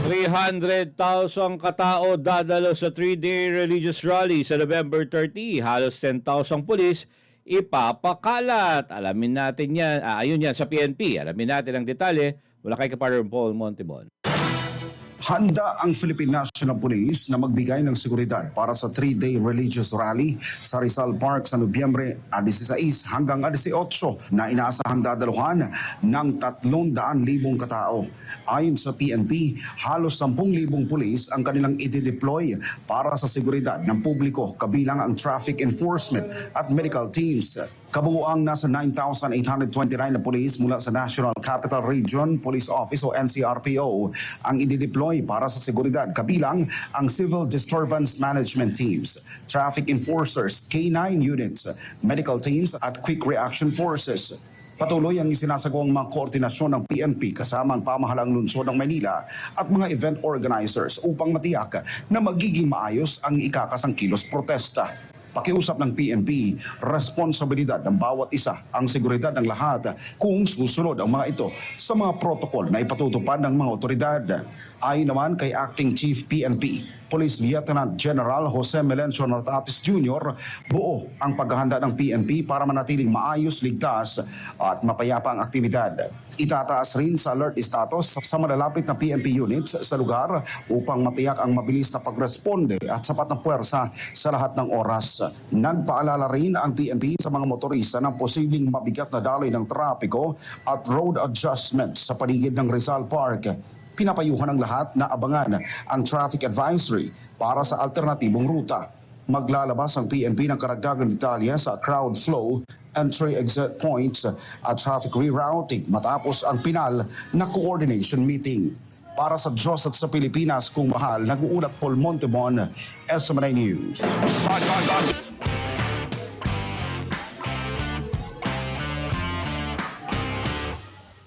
300,000 katao dadalo sa 3-day religious rally sa November 30. Halos 10,000 pulis ipapakalat. Alamin natin yan. Ayun yan sa PNP. Alamin natin ang detalye mula kay Kaparang Paul Montibon. Handa ang Philippine National Police na magbigay ng seguridad para sa 3-day religious rally sa Rizal Park sa Nobyembre 16 hanggang 18 na inaasahang dadaluhan ng 300,000 katao. Ayon sa PNP, halos 10,000 pulis ang kanilang i-deploy para sa seguridad ng publiko kabilang ang traffic enforcement at medical teams. Kabuuang nasa 9,829 na pulis mula sa National Capital Region Police Office o NCRPO ang i-deploy para sa seguridad kabilang ang Civil Disturbance Management Teams, Traffic Enforcers, K9 units, medical teams at Quick Reaction Forces. Patuloy ang isinasagawang mga koordinasyon ng PNP kasama ang pamahalang lungsod ng Maynila at mga event organizers upang matiyak na magiging maayos ang ikakasang kilos protesta. Pakiusap ng PNP, responsibilidad ng bawat isa ang seguridad ng lahat kung susunod ang mga ito sa mga protokol na ipatutupad ng mga otoridad. Ayon naman kay Acting Chief PNP, Police Lieutenant General Jose Melencio Nartatis Jr., buo ang paghahanda ng PNP para manatiling maayos, ligtas at mapayapa ang aktibidad. Itataas rin sa alert status sa malalapit na PNP units sa lugar upang matiyak ang mabilis na pagresponde at sapat na puwersa sa lahat ng oras. Nagpaalala rin ang PNP sa mga motorista ng posibleng mabigat na daloy ng trapiko at road adjustment sa paligid ng Rizal Park. Pinapayuhan ng lahat na abangan ang traffic advisory para sa alternatibong ruta. Maglalabas ang PNP ng karagdagang detalye sa crowd flow, entry-exit points at traffic rerouting matapos ang pinal na coordination meeting. Para sa Diyos at sa Pilipinas kung mahal, nag-uulat Paul Montibon, SMNI News.